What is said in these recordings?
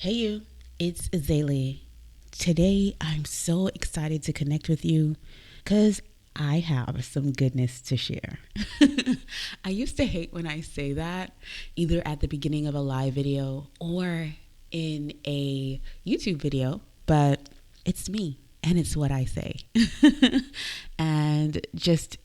Hey you, it's Azalea. Today I'm so excited to connect with you because I have some goodness to share. I used to hate when I say that, either at the beginning of a live video or in a YouTube video, but it's me and it's what I say. And just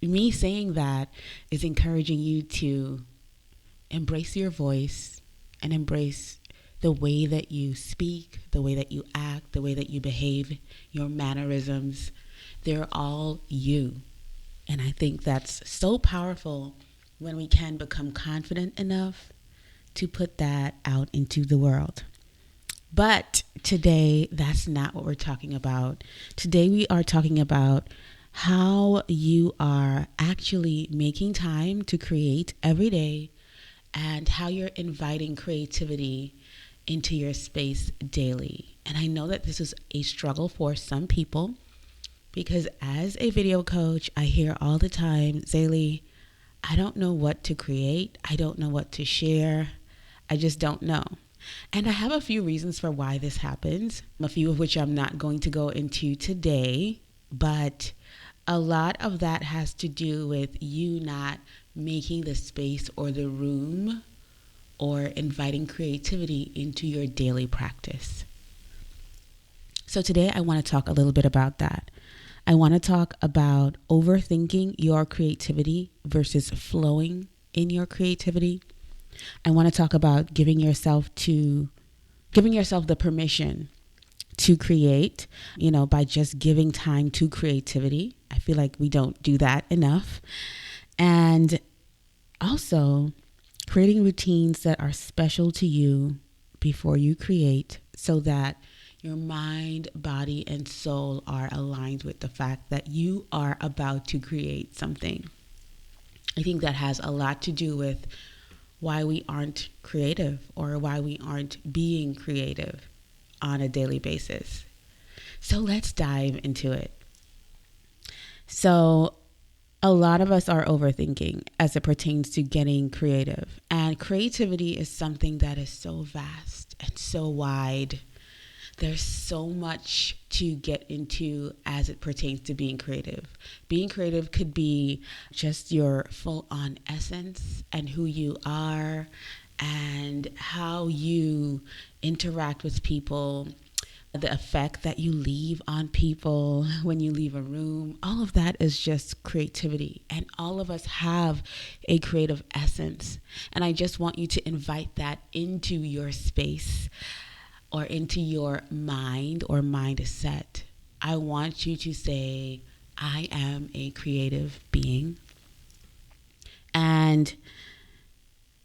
me saying that is encouraging you to embrace your voice and embrace the way that you speak, the way that you act, the way that you behave, your mannerisms. They're all you. And I think that's so powerful when we can become confident enough to put that out into the world. But today, that's not what we're talking about. Today, we are talking about how you are actually making time to create every day and how you're inviting creativity into your space daily. And I know that this is a struggle for some people because as a video coach, I hear all the time, Zaylee, I don't know what to create. I don't know what to share. I just don't know. And I have a few reasons for why this happens, a few of which I'm not going to go into today, but a lot of that has to do with you not making the space or the room or inviting creativity into your daily practice. So today I want to talk a little bit about that. I want to talk about overthinking your creativity versus flowing in your creativity. I want to talk about giving yourself the permission to create, by just giving time to creativity. I feel like we don't do that enough. And also creating routines that are special to you before you create so that your mind, body, and soul are aligned with the fact that you are about to create something. I think that has a lot to do with why we aren't creative or why we aren't being creative on a daily basis. So let's dive into it. So a lot of us are overthinking as it pertains to getting creative. And creativity is something that is so vast and so wide. There's so much to get into as it pertains to being creative. Being creative could be just your full-on essence and who you are and how you interact with people, the effect that you leave on people when you leave a room. All of that is just creativity. And all of us have a creative essence. And I just want you to invite that into your space or into your mind or mindset. I want you to say, I am a creative being. And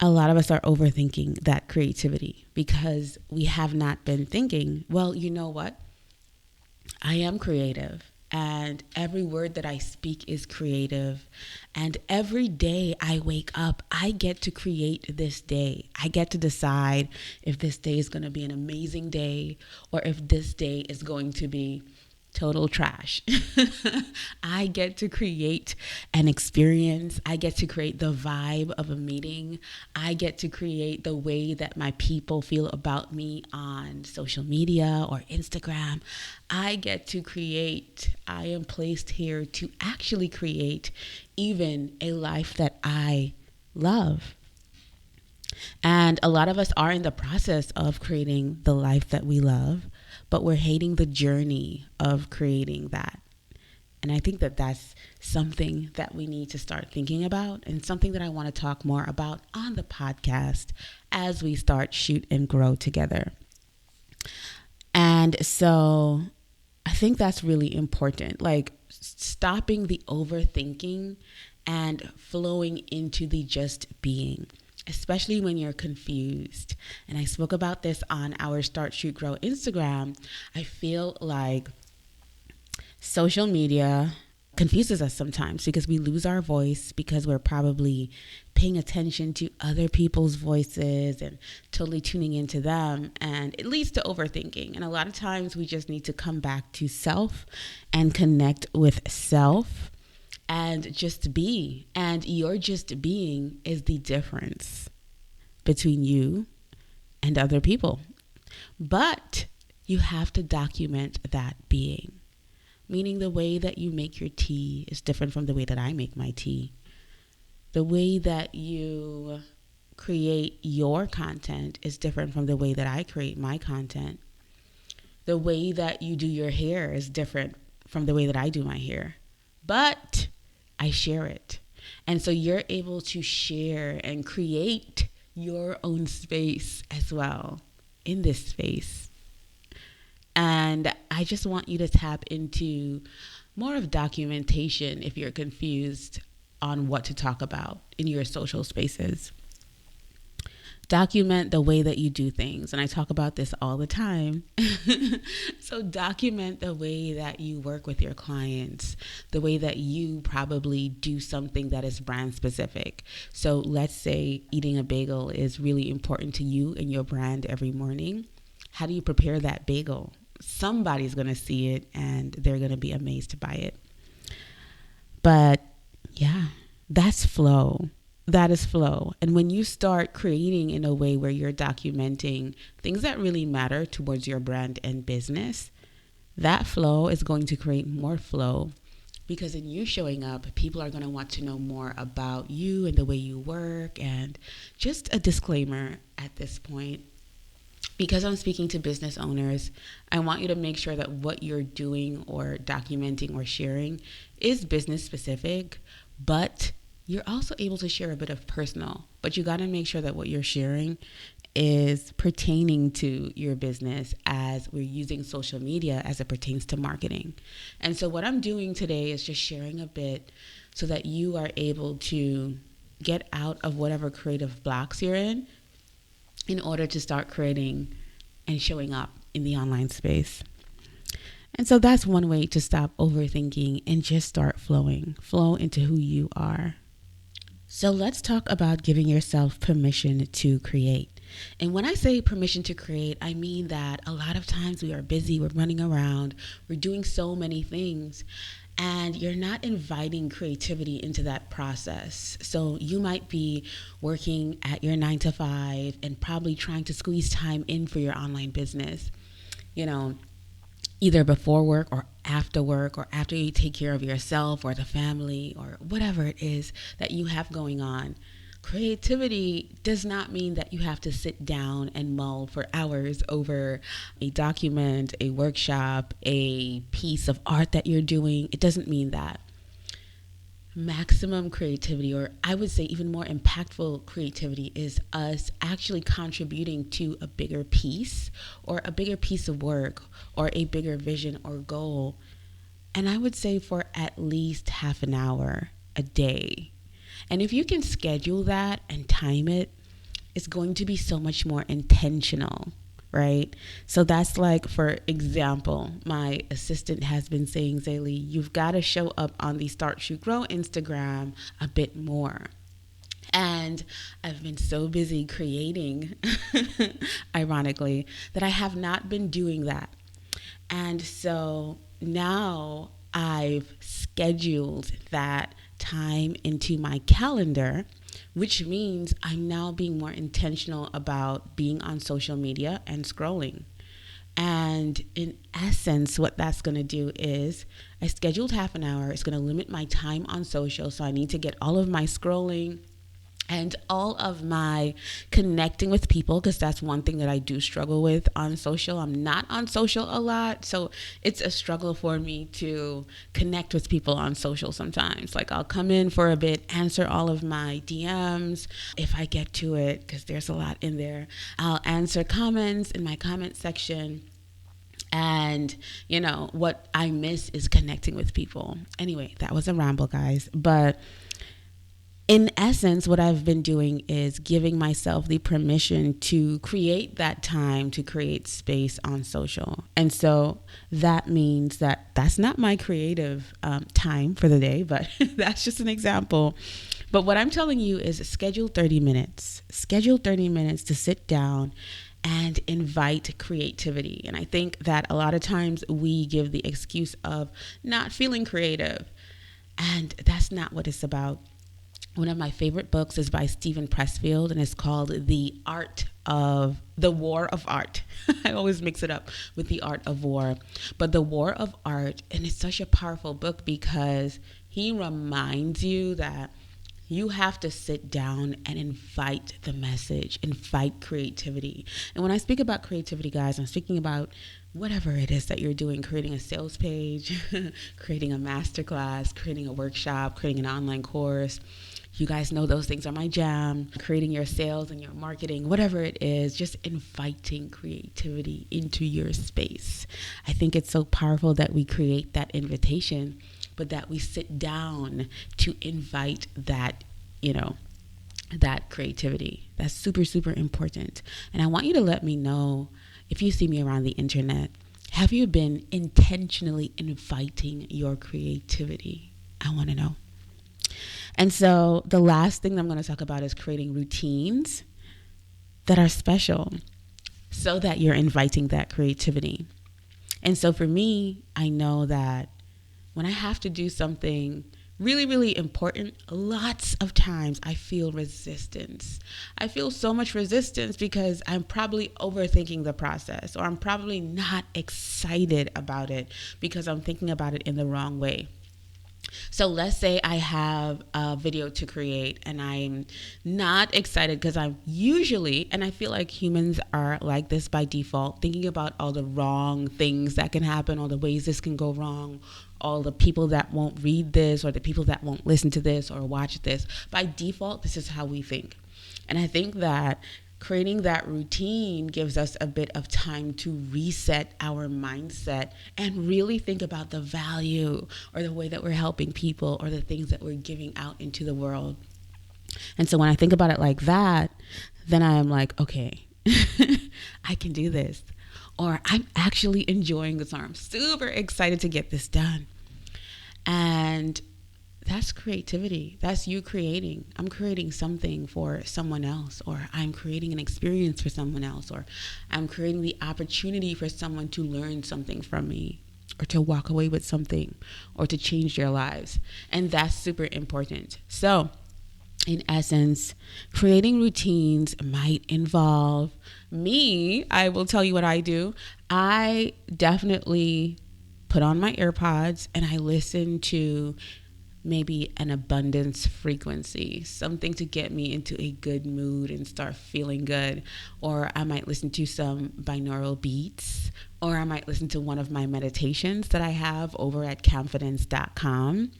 a lot of us are overthinking that creativity because we have not been thinking, well, you know what? I am creative and every word that I speak is creative. And every day I wake up, I get to create this day. I get to decide if this day is going to be an amazing day or if this day is going to be total trash. I get to create an experience. I get to create the vibe of a meeting. I get to create the way that my people feel about me on social media or Instagram. I get to create. I am placed here to actually create even a life that I love. And a lot of us are in the process of creating the life that we love, but we're hating the journey of creating that. And I think that that's something that we need to start thinking about and something that I want to talk more about on the podcast as we start Shoot and Grow together. And so I think that's really important, like stopping the overthinking and flowing into the just being, especially when you're confused. And I spoke about this on our Start, Shoot, Grow Instagram. I feel like social media confuses us sometimes because we lose our voice because we're probably paying attention to other people's voices and totally tuning into them, and it leads to overthinking. And a lot of times we just need to come back to self and connect with self and just be. And your just being is the difference between you and other people. But you have to document that being. Meaning the way that you make your tea is different from the way that I make my tea. The way that you create your content is different from the way that I create my content. The way that you do your hair is different from the way that I do my hair. But I share it. And so you're able to share and create your own space as well in this space. And I just want you to tap into more of documentation if you're confused on what to talk about in your social spaces. Document the way that you do things. And I talk about this all the time. So document the way that you work with your clients, the way that you probably do something that is brand specific. So let's say eating a bagel is really important to you and your brand every morning. How do you prepare that bagel? Somebody's going to see it and they're going to be amazed by it. But yeah, that's flow. That is flow. And when you start creating in a way where you're documenting things that really matter towards your brand and business, that flow is going to create more flow, because in you showing up, people are going to want to know more about you and the way you work. And just a disclaimer at this point, because I'm speaking to business owners, I want you to make sure that what you're doing or documenting or sharing is business specific, but you're also able to share a bit of personal. But you got to make sure that what you're sharing is pertaining to your business, as we're using social media as it pertains to marketing. And so what I'm doing today is just sharing a bit so that you are able to get out of whatever creative blocks you're in order to start creating and showing up in the online space. And so that's one way to stop overthinking and just start flowing. Flow into who you are. So let's talk about giving yourself permission to create. And when I say permission to create, I mean that a lot of times we are busy, we're running around, we're doing so many things, and you're not inviting creativity into that process. So you might be working at your 9 to 5 and probably trying to squeeze time in for your online business, either before work or after you take care of yourself or the family or whatever it is that you have going on. Creativity does not mean that you have to sit down and mull for hours over a document, a workshop, a piece of art that you're doing. It doesn't mean that. Maximum creativity, or I would say even more impactful creativity, is us actually contributing to a bigger piece or a bigger piece of work or a bigger vision or goal. And I would say for at least half an hour a day. And if you can schedule that and time it, it's going to be so much more intentional, right? So that's like, for example, my assistant has been saying, Zaylee, you've got to show up on the Start, Shoot, Grow Instagram a bit more. And I've been so busy creating, ironically, that I have not been doing that. And so now I've scheduled that time into my calendar, which means I'm now being more intentional about being on social media and scrolling. And in essence, what that's going to do is I scheduled half an hour. It's going to limit my time on social. So I need to get all of my scrolling and all of my connecting with people, because that's one thing that I do struggle with on social. I'm not on social a lot, so it's a struggle for me to connect with people on social sometimes. Like, I'll come in for a bit, answer all of my DMs if I get to it, because there's a lot in there. I'll answer comments in my comment section. And, what I miss is connecting with people. Anyway, that was a ramble, guys. But in essence, what I've been doing is giving myself the permission to create that time, to create space on social. And so that means that that's not my creative time for the day, but that's just an example. But what I'm telling you is schedule 30 minutes. Schedule 30 minutes to sit down and invite creativity. And I think that a lot of times we give the excuse of not feeling creative. And that's not what it's about. One of my favorite books is by Steven Pressfield, and it's called The Art The War of Art. I always mix it up with The Art of War. But The War of Art, and it's such a powerful book because he reminds you that you have to sit down and invite the message, invite creativity. And when I speak about creativity, guys, I'm speaking about whatever it is that you're doing, creating a sales page, creating a masterclass, creating a workshop, creating an online course. You guys know those things are my jam. Creating your sales and your marketing, whatever it is, just inviting creativity into your space. I think it's so powerful that we create that invitation, but that we sit down to invite that, that creativity. That's super, super important. And I want you to let me know, if you see me around the internet, have you been intentionally inviting your creativity? I want to know. And so the last thing that I'm going to talk about is creating routines that are special so that you're inviting that creativity. And so for me, I know that when I have to do something really, really important, lots of times I feel resistance. I feel so much resistance because I'm probably overthinking the process, or I'm probably not excited about it because I'm thinking about it in the wrong way. So let's say I have a video to create and I'm not excited because I'm usually, and I feel like humans are like this by default, thinking about all the wrong things that can happen, all the ways this can go wrong, all the people that won't read this or the people that won't listen to this or watch this. By default, this is how we think. And I think that creating that routine gives us a bit of time to reset our mindset and really think about the value or the way that we're helping people or the things that we're giving out into the world. And so when I think about it like that, then I am like, okay, I can do this. Or I'm actually enjoying this, or I'm super excited to get this done. And that's creativity. That's you creating. I'm creating something for someone else, or I'm creating an experience for someone else, or I'm creating the opportunity for someone to learn something from me, or to walk away with something, or to change their lives. And that's super important. So in essence, creating routines might involve me. I will tell you what I do. I definitely put on my AirPods and I listen to maybe an abundance frequency, something to get me into a good mood and start feeling good. Or I might listen to some binaural beats, or I might listen to one of my meditations that I have over at Confidence.com,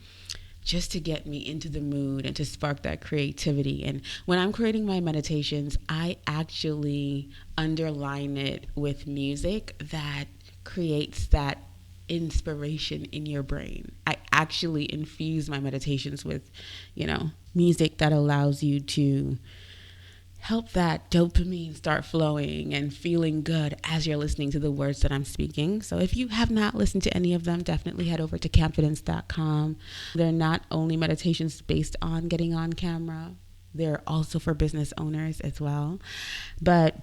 just to get me into the mood and to spark that creativity. And when I'm creating my meditations, I actually underline it with music that creates that inspiration in your brain. I actually infuse my meditations with, music that allows you to help that dopamine start flowing and feeling good as you're listening to the words that I'm speaking. So if you have not listened to any of them, definitely head over to Confidence.com. They're not only meditations based on getting on camera, they're also for business owners as well. But,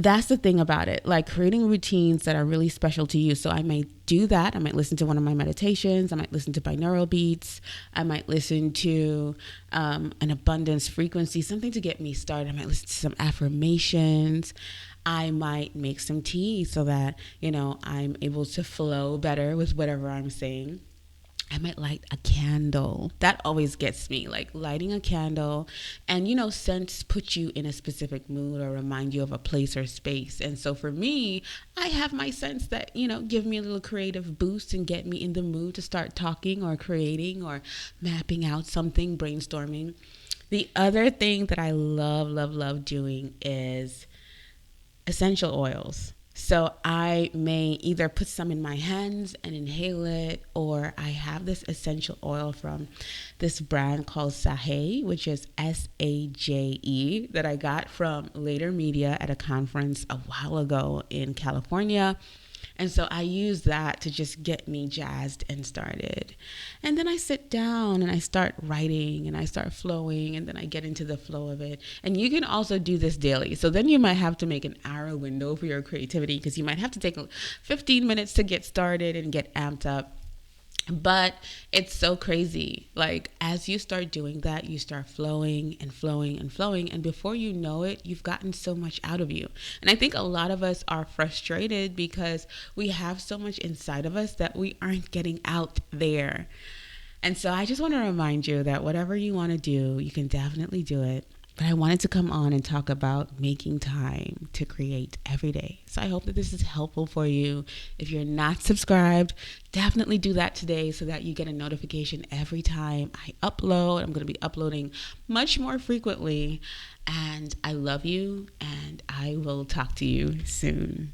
that's the thing about it, like creating routines that are really special to you. So I might do that. I might listen to one of my meditations. I might listen to binaural beats. I might listen to an abundance frequency, something to get me started. I might listen to some affirmations. I might make some tea so that, I'm able to flow better with whatever I'm saying. I might light a candle. That always gets me, like lighting a candle. And, scents put you in a specific mood or remind you of a place or space. And so for me, I have my scents that, give me a little creative boost and get me in the mood to start talking or creating or mapping out something, brainstorming. The other thing that I love, love, love doing is essential oils. So I may either put some in my hands and inhale it, or I have this essential oil from this brand called Saje, which is S-A-J-E, that I got from Later Media at a conference a while ago in California. And so I use that to just get me jazzed and started. And then I sit down and I start writing and I start flowing, and then I get into the flow of it. And you can also do this daily. So then you might have to make an hour window for your creativity, because you might have to take 15 minutes to get started and get amped up. But it's so crazy. Like, as you start doing that, you start flowing and flowing and flowing. And before you know it, you've gotten so much out of you. And I think a lot of us are frustrated because we have so much inside of us that we aren't getting out there. And so I just want to remind you that whatever you want to do, you can definitely do it. But I wanted to come on and talk about making time to create every day. So I hope that this is helpful for you. If you're not subscribed, definitely do that today so that you get a notification every time I upload. I'm going to be uploading much more frequently. And I love you, and I will talk to you soon.